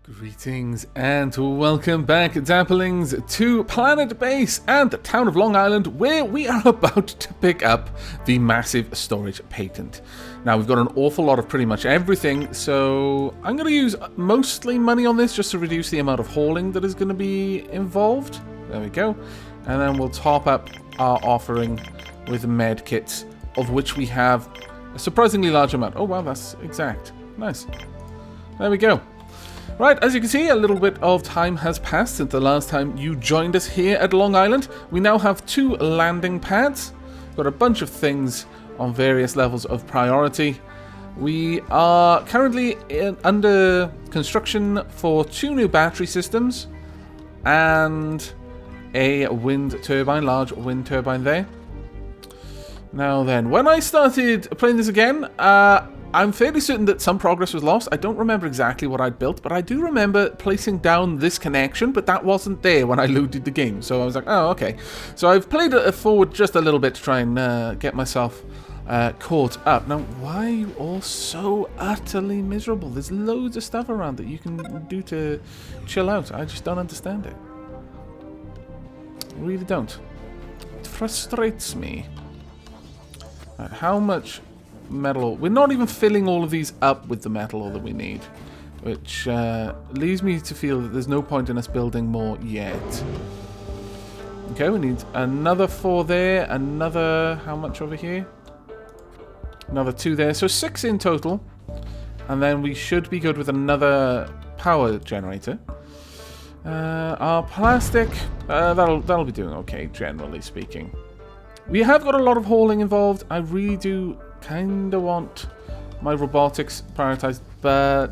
Greetings and welcome back, Dapplings, to Planetbase and the town of Long Island, where we are about to pick up the massive storage patent. Now, we've got an awful lot of pretty much everything, so I'm going to use mostly money on this just to reduce the amount of hauling that is going to be involved. There we go. And then we'll top up our offering with med kits, of which we have a surprisingly large amount. Oh, wow, that's exact. Nice. There we go. Right, as you can see, a little bit of time has passed since the last time you joined us here at Long Island. We now have 2 landing pads. Got a bunch of things on various levels of priority. We are currently under construction for 2 new battery systems and a wind turbine, large wind turbine there. Now then, when I started playing this again, I'm fairly certain that some progress was lost. I don't remember exactly what I'd built, but I do remember placing down this connection, but that wasn't there when I loaded the game. So I was like, oh, okay. So I've played it forward just a little bit to try and get myself caught up. Now, why are you all so utterly miserable? There's loads of stuff around that you can do to chill out. I just don't understand it. I really don't. It frustrates me. Right, how much metal? We're not even filling all of these up with the metal that we need, which leads me to feel that there's no point in us building more yet. Okay, we need another 4 there, another, how much over here? Another 2 there, so 6 in total, and then we should be good with another power generator. Our plastic, that'll be doing okay, generally speaking. We have got a lot of hauling involved. I really do kind of want my robotics prioritized, but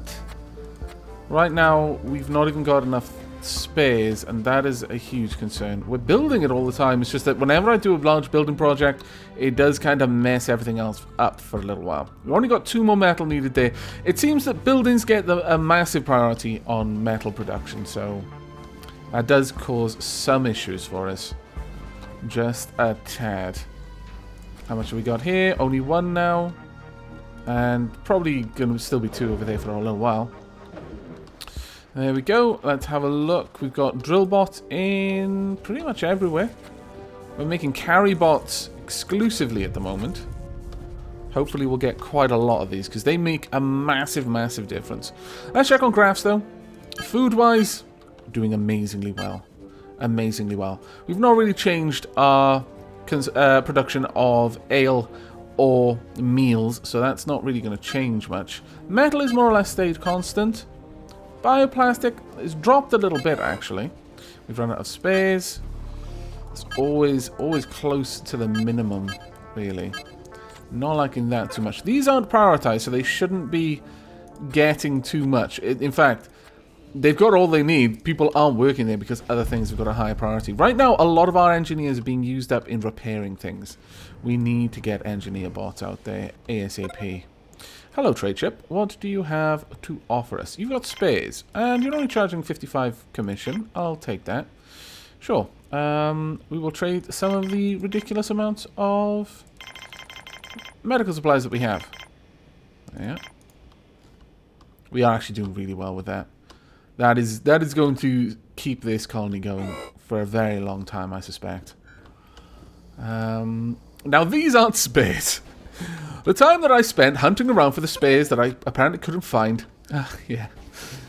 right now we've not even got enough spares, and that is a huge concern. We're building it all the time. It's just that whenever I do a large building project, it does kind of mess everything else up for a little while. We've only got 2 more metal needed there. It seems that buildings get a massive priority on metal production, so that does cause some issues for us. Just a tad. How much have we got here? Only 1 now. And probably going to still be 2 over there for a little while. There we go. Let's have a look. We've got drill bots in pretty much everywhere. We're making carry bots exclusively at the moment. Hopefully we'll get quite a lot of these because they make a massive, massive difference. Let's check on graphs though. Food-wise, doing amazingly well. Amazingly well. We've not really changed our production of ale or meals, so that's not really going to change much. Metal is more or less stayed constant. Bioplastic is dropped a little bit, actually. We've run out of spares. It's always close to the minimum, really. Not liking that too much. These aren't prioritized, so they shouldn't be getting too much. In fact, they've got all they need. People aren't working there because other things have got a higher priority. Right now, a lot of our engineers are being used up in repairing things. We need to get engineer bots out there ASAP. Hello, trade ship. What do you have to offer us? You've got spares, and you're only charging 55 commission. I'll take that. Sure. We will trade some of the ridiculous amounts of medical supplies that we have. Yeah. We are actually doing really well with that. That is going to keep this colony going for a very long time, I suspect. Now, these aren't spares. The time that I spent hunting around for the spares that I apparently couldn't find. Yeah,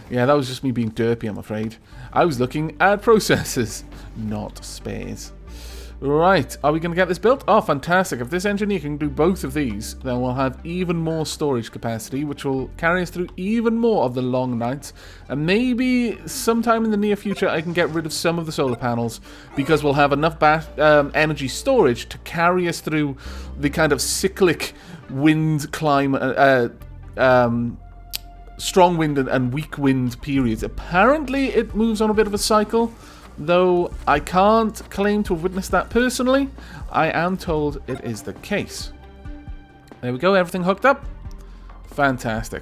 that was just me being derpy, I'm afraid. I was looking at processors, not spares. Right, are we going to get this built? Oh, fantastic. If this engineer can do both of these, then we'll have even more storage capacity, which will carry us through even more of the long nights. And maybe sometime in the near future, I can get rid of some of the solar panels, because we'll have enough energy storage to carry us through the kind of cyclic wind climate, strong wind and weak wind periods. Apparently, it moves on a bit of a cycle. Though I can't claim to have witnessed that personally, I am told it is the case. There we go, everything hooked up. Fantastic.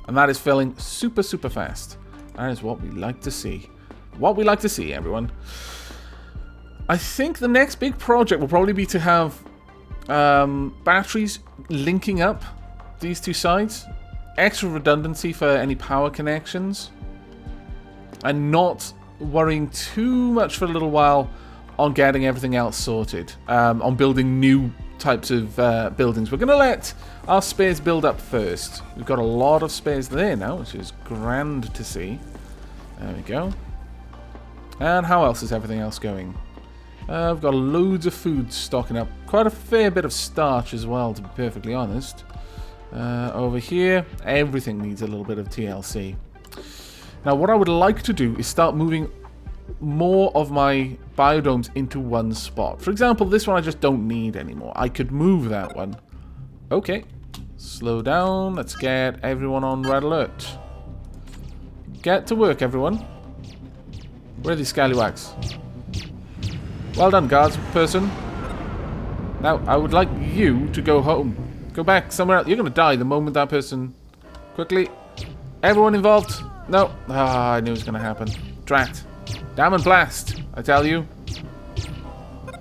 And that is filling super, super fast. That is what we like to see. What we like to see, everyone. I think the next big project will probably be to have batteries linking up these two sides. Extra redundancy for any power connections. and not worrying too much for a little while on getting everything else sorted, on building new types of buildings. We're going to let our space build up first. We've got a lot of space there now, which is grand to see. There we go. And how else is everything else going? We've got loads of food stocking up. Quite a fair bit of starch as well, to be perfectly honest. Over here, everything needs a little bit of TLC. Now, what I would like to do is start moving more of my biodomes into one spot. For example, this one I just don't need anymore. I could move that one. Okay. Slow down. Let's get everyone on red alert. Get to work, everyone. Where are these scallywags? Well done, guards person. Now, I would like you to go home. Go back somewhere else. You're going to die the moment that person... Quickly. Everyone involved? No. Ah, I knew it was going to happen. Drat. Damn and blast, I tell you.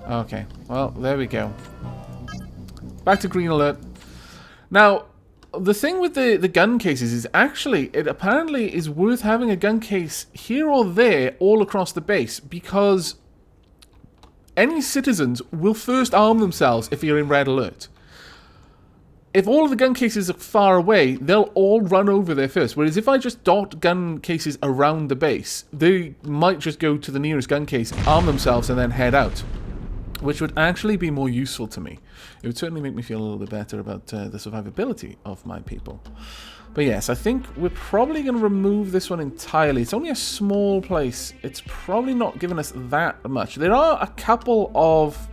Okay. Well, there we go. Back to green alert. Now, the thing with the gun cases is actually, it apparently is worth having a gun case here or there all across the base, because any citizens will first arm themselves if you're in red alert. If all of the gun cases are far away, they'll all run over there first. Whereas if I just dot gun cases around the base, they might just go to the nearest gun case, arm themselves, and then head out. Which would actually be more useful to me. It would certainly make me feel a little bit better about the survivability of my people. But yes, I think we're probably going to remove this one entirely. It's only a small place. It's probably not giving us that much. There are a couple of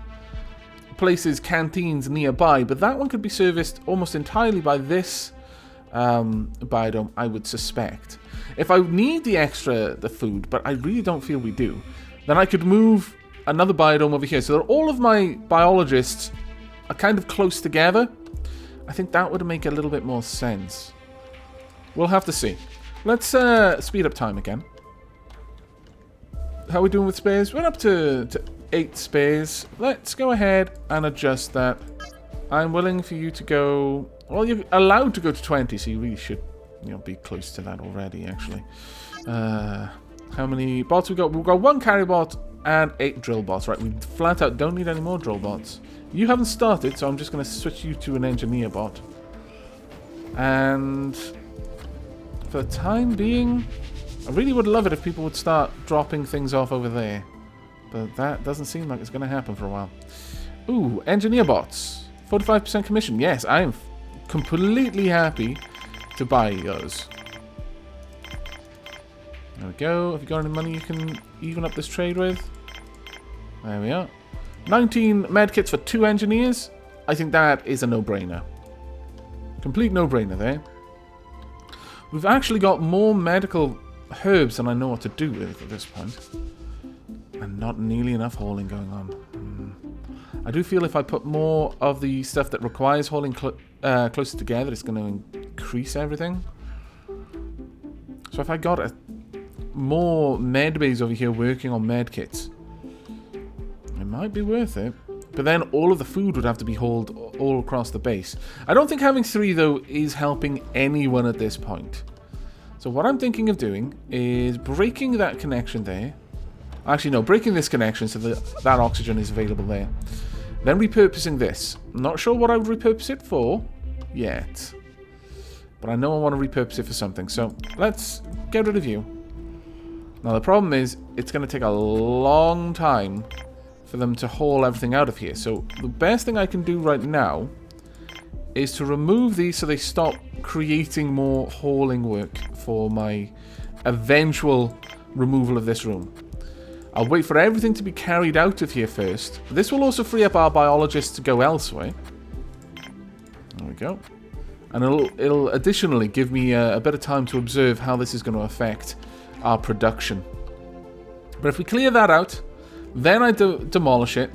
places, canteens nearby, but that one could be serviced almost entirely by this biodome, I would suspect. If I need the food, but I really don't feel we do, then I could move another biodome over here, so that all of my biologists are kind of close together. I think that would make a little bit more sense. We'll have to see. Let's speed up time again. How are we doing with spares? We're up to 8 spares. Let's go ahead and adjust that. I'm willing for you to go... Well, you're allowed to go to 20, so you really should, be close to that already, actually. How many bots we got? We've got 1 carry bot and 8 drill bots. Right, we flat out don't need any more drill bots. You haven't started, so I'm just going to switch you to an engineer bot. And for the time being, I really would love it if people would start dropping things off over there. But that doesn't seem like it's going to happen for a while. Ooh, engineer bots. 45% commission. Yes, I am completely happy to buy those. There we go. Have you got any money you can even up this trade with? There we are. 19 medkits for 2 engineers. I think that is a no-brainer. Complete no-brainer there. We've actually got more medical herbs than I know what to do with at this point. And not nearly enough hauling going on. I do feel if I put more of the stuff that requires hauling closer together, it's going to increase everything. So if I got more med bays over here working on med kits, it might be worth it. But then all of the food would have to be hauled all across the base. I don't think having 3, though, is helping anyone at this point. So what I'm thinking of doing is breaking that connection there. Actually, no, breaking this connection so that oxygen is available there. Then repurposing this. I'm not sure what I would repurpose it for yet. But I know I want to repurpose it for something. So let's get rid of you. Now the problem is, it's going to take a long time for them to haul everything out of here. So the best thing I can do right now is to remove these so they stop creating more hauling work for my eventual removal of this room. I'll wait for everything to be carried out of here first. This will also free up our biologists to go elsewhere. There we go. And it'll additionally give me a bit of time to observe how this is going to affect our production. But if we clear that out, then I demolish it,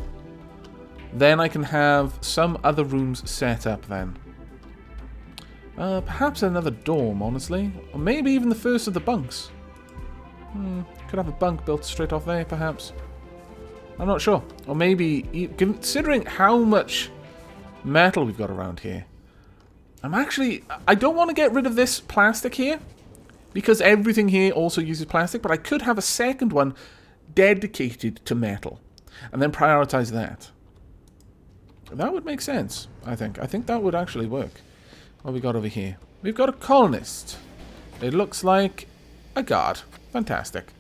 then I can have some other rooms set up then. Perhaps another dorm, honestly. Or maybe even the first of the bunks. Could have a bunk built straight off there, perhaps. I'm not sure. Or maybe, considering how much metal we've got around here, I don't want to get rid of this plastic here. because everything here also uses plastic, but I could have a second one dedicated to metal, and then prioritize that. That would make sense, I think. I think that would actually work. What have we got over here? We've got a colonist. It looks like a guard. Fantastic.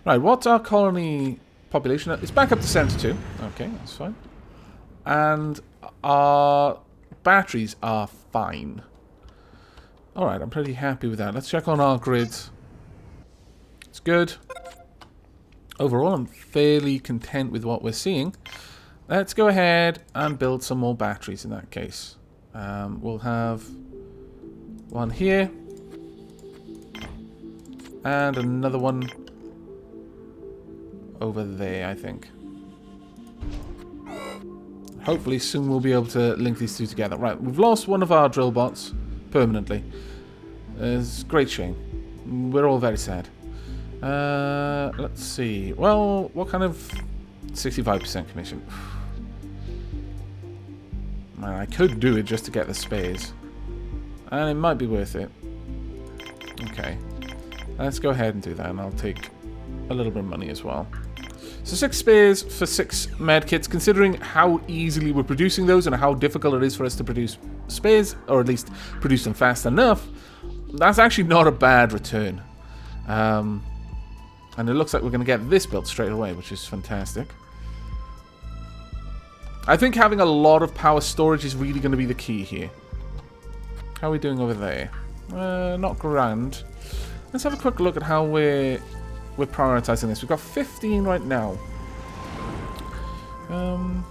Right, what's our colony population? It's back up to 72. Okay, that's fine. And our batteries are fine. Alright, I'm pretty happy with that. Let's check on our grid. It's good. Overall, I'm fairly content with what we're seeing. Let's go ahead and build some more batteries in that case. We'll have one here. And another one over there, I think. Hopefully soon we'll be able to link these two together. Right, we've lost one of our drill bots permanently. It's a great shame. We're all very sad. Let's see. Well, what kind of 65% commission? Man, I could do it just to get the spares. And it might be worth it. Okay. Let's go ahead and do that, and I'll take a little bit of money as well. So 6 spares for 6 medkits, considering how easily we're producing those and how difficult it is for us to produce spares, or at least produce them fast enough, that's actually not a bad return. And it looks like we're going to get this built straight away, which is fantastic. I think having a lot of power storage is really going to be the key here. How are we doing over there? Not grand. Let's have a quick look at how we're prioritizing this. We've got 15 right now. I'm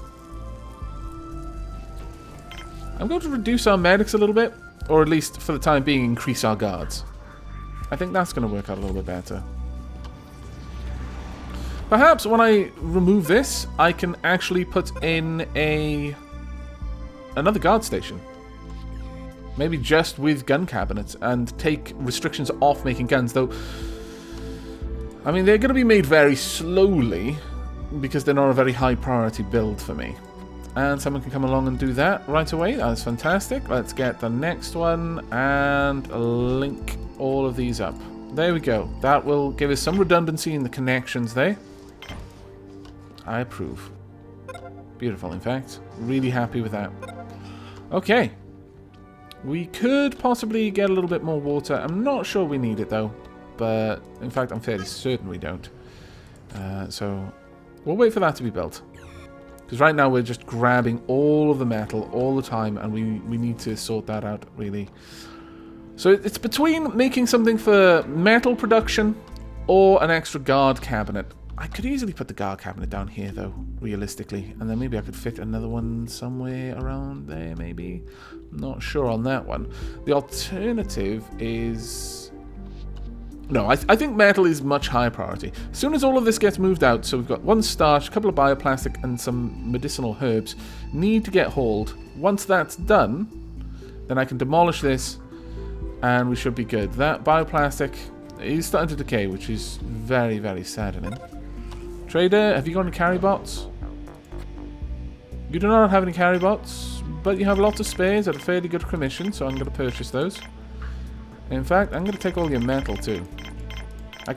going to reduce our medics a little bit, or at least for the time being increase our guards. I think that's going to work out a little bit better. Perhaps when I remove this, I can actually put in another guard station. Maybe just with gun cabinets and take restrictions off making guns, though. I mean, they're going to be made very slowly because they're not a very high priority build for me. And someone can come along and do that right away. That's fantastic. Let's get the next one and link all of these up. There we go. That will give us some redundancy in the connections there. I approve. Beautiful, in fact. Really happy with that. Okay. We could possibly get a little bit more water. I'm not sure we need it, though. But, in fact, I'm fairly certain we don't. So, we'll wait for that to be built. Because right now we're just grabbing all of the metal all the time, and we need to sort that out, really. So, it's between making something for metal production or an extra guard cabinet. I could easily put the guard cabinet down here, though, realistically. And then maybe I could fit another one somewhere around there, maybe. Not sure on that one. The alternative is... No, I think metal is much higher priority. As soon as all of this gets moved out, so we've got 1 starch, a couple of bioplastic, and some medicinal herbs, need to get hauled. Once that's done, then I can demolish this, and we should be good. That bioplastic is starting to decay, which is very, very saddening. Trader, have you got any carry bots? You do not have any carry bots, but you have lots of spares at a fairly good commission, so I'm going to purchase those. In fact, I'm going to take all your metal too.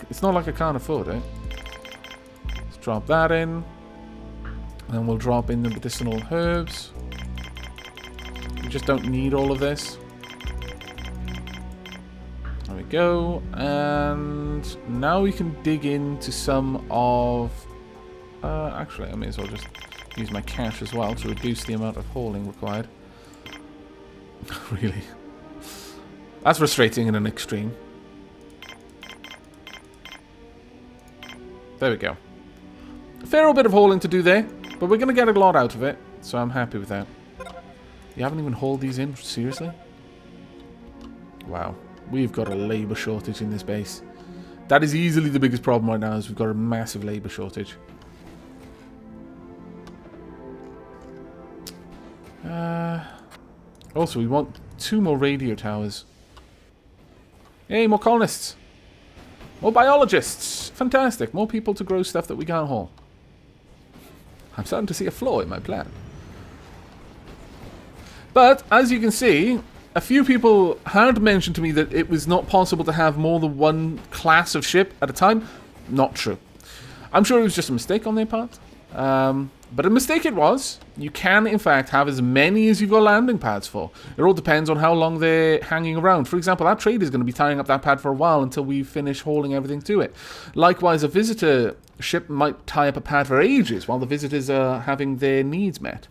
It's not like I can't afford it. Let's drop that in. And then we'll drop in the medicinal herbs. We just don't need all of this. There we go. And now we can dig into some of... actually, I may as well just use my cash as well to reduce the amount of hauling required. Really? That's frustrating in an extreme. There we go. A fair old bit of hauling to do there, but we're going to get a lot out of it, so I'm happy with that. You haven't even hauled these in? Seriously? Wow. We've got a labour shortage in this base. That is easily the biggest problem right now, is we've got a massive labour shortage. Also, we want 2 more radio towers. Hey, more colonists. More biologists. Fantastic. More people to grow stuff that we can't haul. I'm starting to see a flaw in my plan. But, as you can see, a few people had mentioned to me that it was not possible to have more than one class of ship at a time. Not true. I'm sure it was just a mistake on their part. But a mistake it was. You can, in fact, have as many as you've got landing pads for. It all depends on how long they're hanging around. For example, that trader is going to be tying up that pad for a while until we finish hauling everything to it. Likewise, a visitor ship might tie up a pad for ages while the visitors are having their needs met.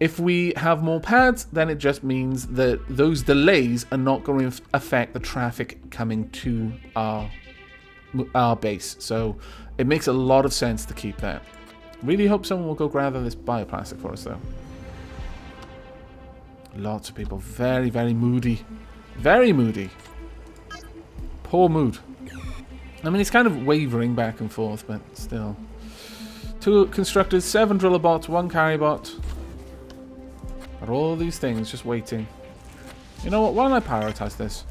If we have more pads, then it just means that those delays are not going to affect the traffic coming to our base. So it makes a lot of sense to keep that. Really hope someone will go grab this bioplastic for us, though. Lots of people. Very, very moody. Very moody. Poor mood. I mean, it's kind of wavering back and forth, but still. 2 constructors, 7 driller bots, 1 carry bot. Got all these things just waiting. You know what? Why don't I prioritize this?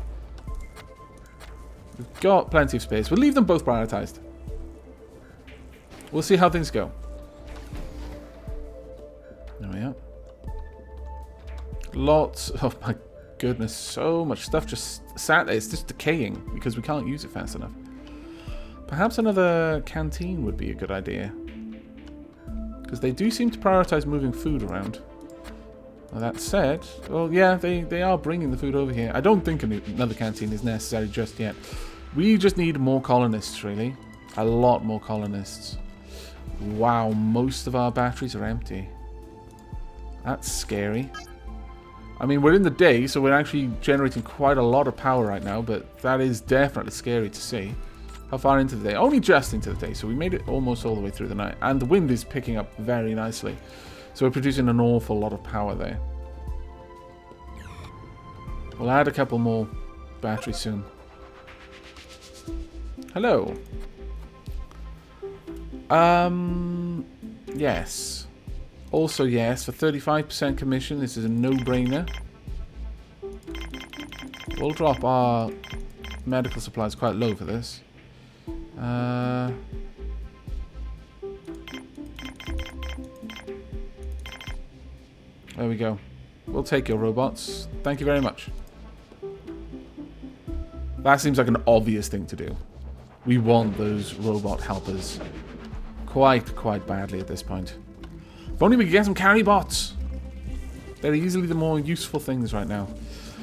We've got plenty of space. We'll leave them both prioritized. We'll see how things go. There we are. Lots. Oh my goodness. So much stuff just sat there. It's just decaying because we can't use it fast enough. Perhaps another canteen would be a good idea. Because they do seem to prioritize moving food around. Well, that said, well, yeah, they are bringing the food over here. I don't think another canteen is necessary just yet. We just need more colonists, really. A lot more colonists. Wow, most of our batteries are empty. That's scary. I mean, we're in the day, so we're actually generating quite a lot of power right now, but that is definitely scary to see. How far into the day? Only just into the day, so we made it almost all the way through the night. And the wind is picking up very nicely. So we're producing an awful lot of power there. We'll add a couple more batteries soon. Hello. Yes. Also, yes, for 35% commission, this is a no-brainer. We'll drop our medical supplies quite low for this. There we go. We'll take your robots. Thank you very much. That seems like an obvious thing to do. We want those robot helpers quite badly at this point. If only we could get some carry bots. They're easily the more useful things right now.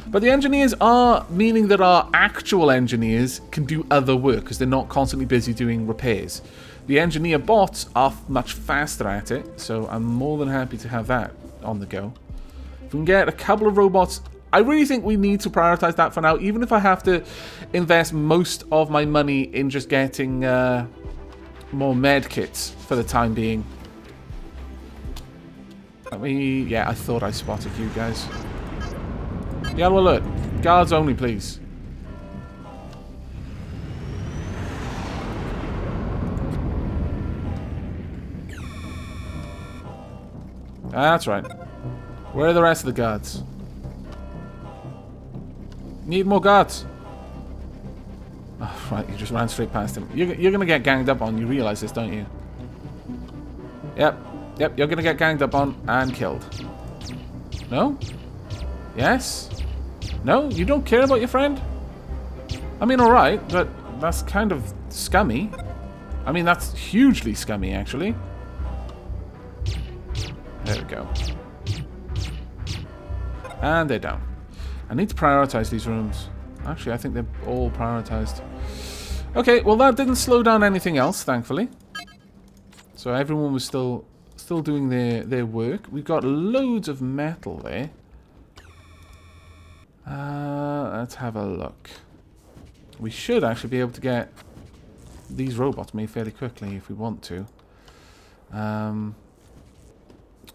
But the engineers are meaning that our actual engineers can do other work because they're not constantly busy doing repairs. The engineer bots are much faster at it, so I'm more than happy to have that on the go. If we can get a couple of robots, I really think we need to prioritize that for now, even if I have to invest most of my money in just getting more med kits for the time being. Yeah, I thought I spotted you guys. Yellow alert. Guards only, please. That's right. Where are the rest of the guards? Need more guards. Oh, right, you just ran straight past him. You're going to get ganged up on. You realize this, don't you? Yep, you're going to get ganged up on and killed. No? Yes? No? You don't care about your friend? I mean, alright, but that's kind of scummy. I mean, that's hugely scummy, actually. There we go. And they're down. I need to prioritize these rooms. Actually, I think they're all prioritized. Okay, well that didn't slow down anything else, thankfully. So everyone was still doing their work. We've got loads of metal there. Let's have a look. We should actually be able to get these robots made fairly quickly if we want to.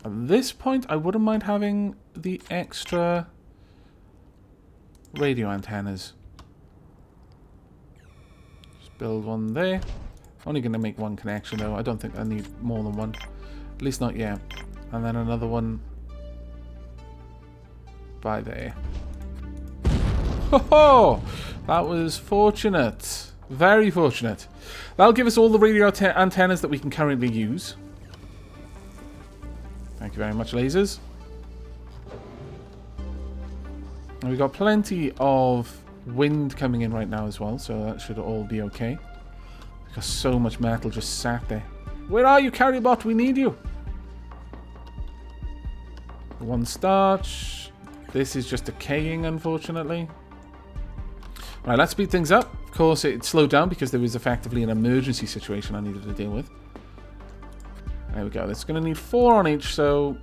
At this point, I wouldn't mind having the extra radio antennas. Just build one there. Only going to make one connection though. I don't think I need more than one. At least not yet. And then another one by there. Ho ho! That was fortunate. Very fortunate. That'll give us all the radio antennas that we can currently use. Thank you very much, lasers. And we've got plenty of wind coming in right now as well, so that should all be okay. Because so much metal just sat there. Where are you, Carrybot? We need you. One starch. This is just decaying, unfortunately. Right, let's speed things up. Of course, it slowed down because there was effectively an emergency situation I needed to deal with. There we go. It's going to need 4 on each, so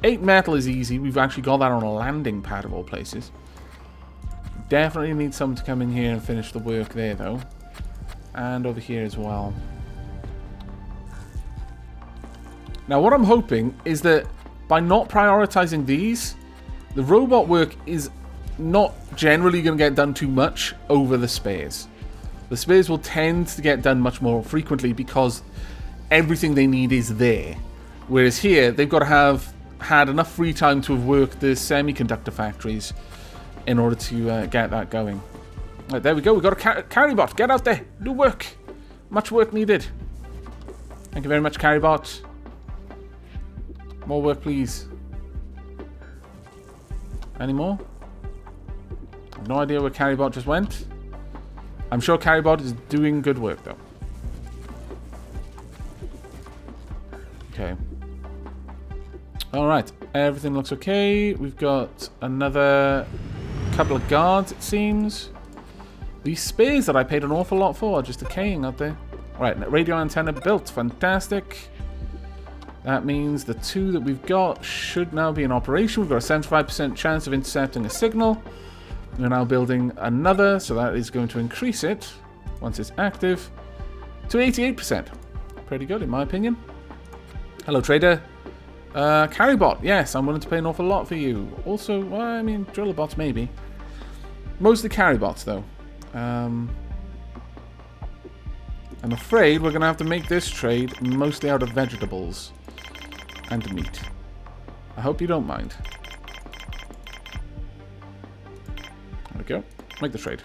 8 metal is easy. We've actually got that on a landing pad of all places. Definitely need someone to come in here and finish the work there, though. And over here as well. Now, what I'm hoping is that by not prioritizing these, the robot work is not generally going to get done too much over the spares. The spares will tend to get done much more frequently because everything they need is there. Whereas here, they've got to have had enough free time to have worked the semiconductor factories in order to get that going. Right, there we go. We've got a Carrybot. Get out there. Do work. Much work needed. Thank you very much, Carrybot. More work, please. Any more? I have no idea where Carrybot just went. I'm sure Carrybot is doing good work, though. Okay. Alright. Everything looks okay. We've got another couple of guards, it seems. These spares that I paid an awful lot for are just decaying, aren't they? Right. Radio antenna built. Fantastic. That means the 2 that we've got should now be in operation. We've got a 75% chance of intercepting a signal. We're now building another, so that is going to increase it, once it's active, to 88%. Pretty good, in my opinion. Hello, trader. Carrybot, yes, I'm willing to pay an awful lot for you. Also, well, I mean, driller bots, maybe. Mostly Carrybots, though. I'm afraid we're going to have to make this trade mostly out of vegetables and meat. I hope you don't mind. There we go. Make the trade.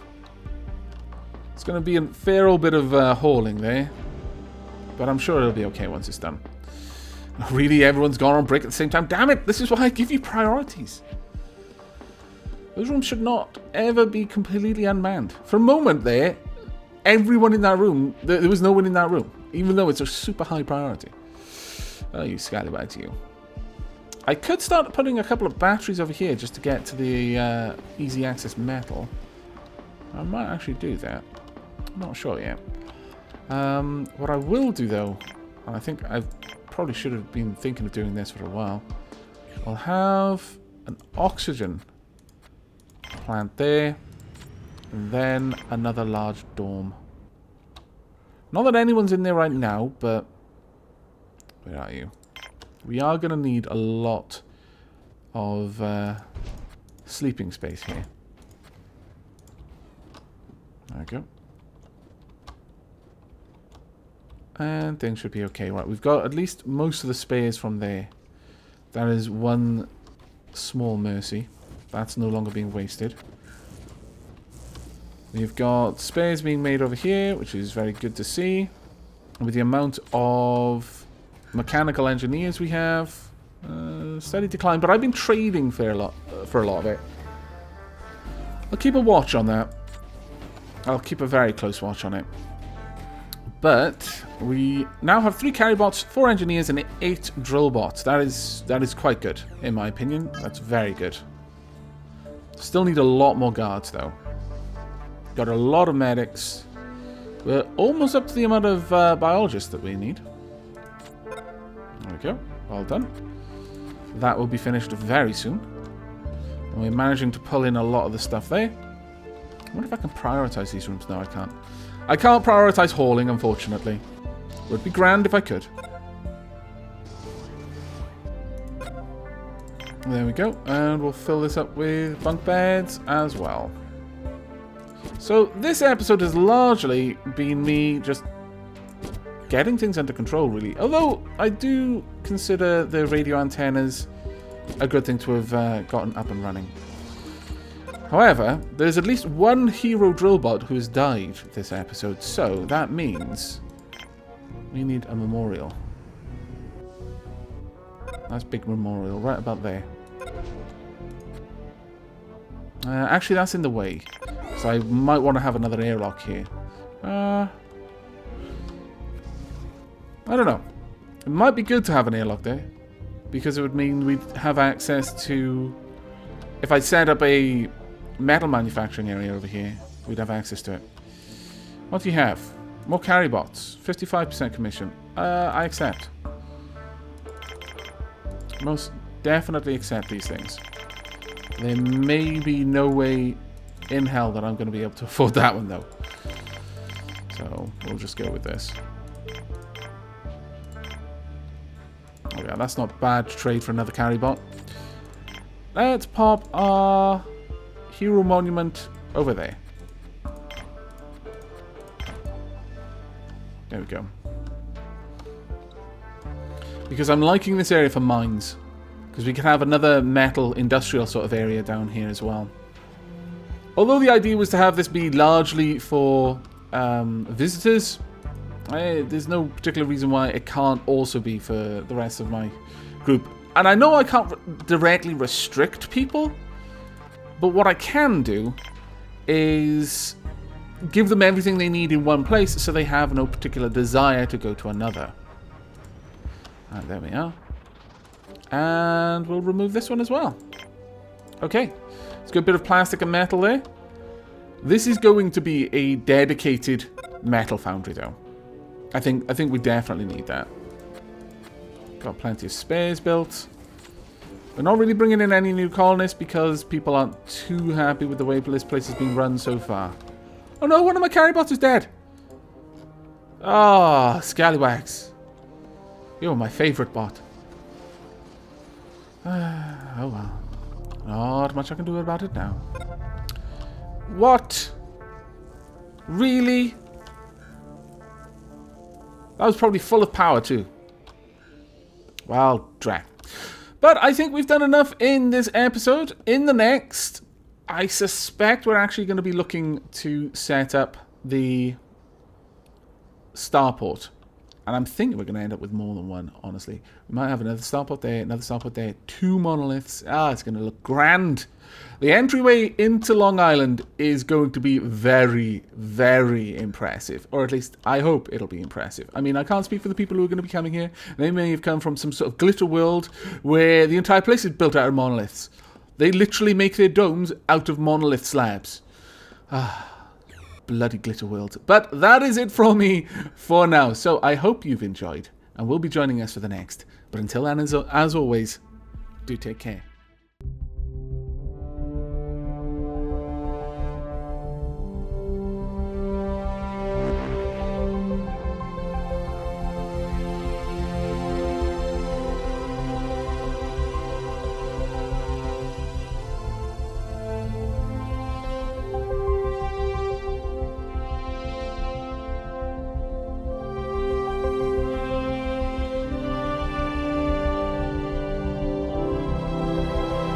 It's going to be a fair old bit of hauling there, but I'm sure it'll be okay once it's done. Really, everyone's gone on break at the same time. Damn it! This is why I give you priorities. Those rooms should not ever be completely unmanned. For a moment there, everyone in that room, there was no one in that room, even though it's a super high priority. Oh, you scallywags, you. I could start putting a couple of batteries over here just to get to the easy access metal. I might actually do that. I'm not sure yet. What I will do, though, and I think I probably should have been thinking of doing this for a while, I'll have an oxygen plant there, and then another large dorm. Not that anyone's in there right now, but where are you? We are going to need a lot of sleeping space here. There we go. And things should be okay. Right, we've got at least most of the spares from there. That is one small mercy. That's no longer being wasted. We've got spares being made over here, which is very good to see. And with the amount of mechanical engineers we have, steady decline. But I've been trading for a lot of it. I'll keep a watch on that. I'll keep a very close watch on it. But we now have 3 Carrybots, 4 engineers, and 8 drill bots. That is quite good, in my opinion. That's very good. Still need a lot more guards, though. Got a lot of medics. We're almost up to the amount of biologists that we need. There we go. Well done. That will be finished very soon. And we're managing to pull in a lot of the stuff there. I wonder if I can prioritize these rooms. No, I can't. I can't prioritize hauling, unfortunately. It would be grand if I could. There we go. And we'll fill this up with bunk beds as well. So this episode has largely been me just getting things under control, really. Although I do consider the radio antennas a good thing to have gotten up and running. However, there's at least one hero drillbot who has died this episode, so that means we need a memorial. Nice big memorial right about there. Actually, that's in the way. So I might want to have another airlock here. I don't know. It might be good to have an airlock there. Because it would mean we'd have access to... If I set up a metal manufacturing area over here, we'd have access to it. What do you have? More carry bots. 55% commission. I accept. Most definitely accept these things. There may be no way in hell that I'm going to be able to afford that one, though. So, we'll just go with this. Oh yeah, that's not bad trade for another carry bot. Let's pop our hero monument over there. There we go. Because I'm liking this area for mines. Because we can have another metal industrial sort of area down here as well. Although the idea was to have this be largely for visitors, there's no particular reason why it can't also be for the rest of my group. And I know I can't directly restrict people, but what I can do is give them everything they need in one place so they have no particular desire to go to another. Alright, there we are. And we'll remove this one as well. Okay, let's go a bit of plastic and metal there. This is going to be a dedicated metal foundry though. I think we definitely need that. Got plenty of spares built. We're not really bringing in any new colonists because people aren't too happy with the way this place has been run so far. Oh no, one of my carry bots is dead. Ah, scallywags. You're my favorite bot. Oh well. Not much I can do about it now. What? Really? That was probably full of power too. Well, drat. But I think we've done enough in this episode. In the next, I suspect we're actually going to be looking to set up the starport. And I'm thinking we're going to end up with more than one, honestly. We might have another starport there, another starport there, 2 monoliths. Ah, it's going to look grand. The entryway into Long Island is going to be very, very impressive. Or at least, I hope it'll be impressive. I mean, I can't speak for the people who are going to be coming here. They may have come from some sort of glitter world where the entire place is built out of monoliths. They literally make their domes out of monolith slabs. Ah. Bloody glitter world. But that is it from me for now. So I hope you've enjoyed and will be joining us for the next. But until then, as always, do take care.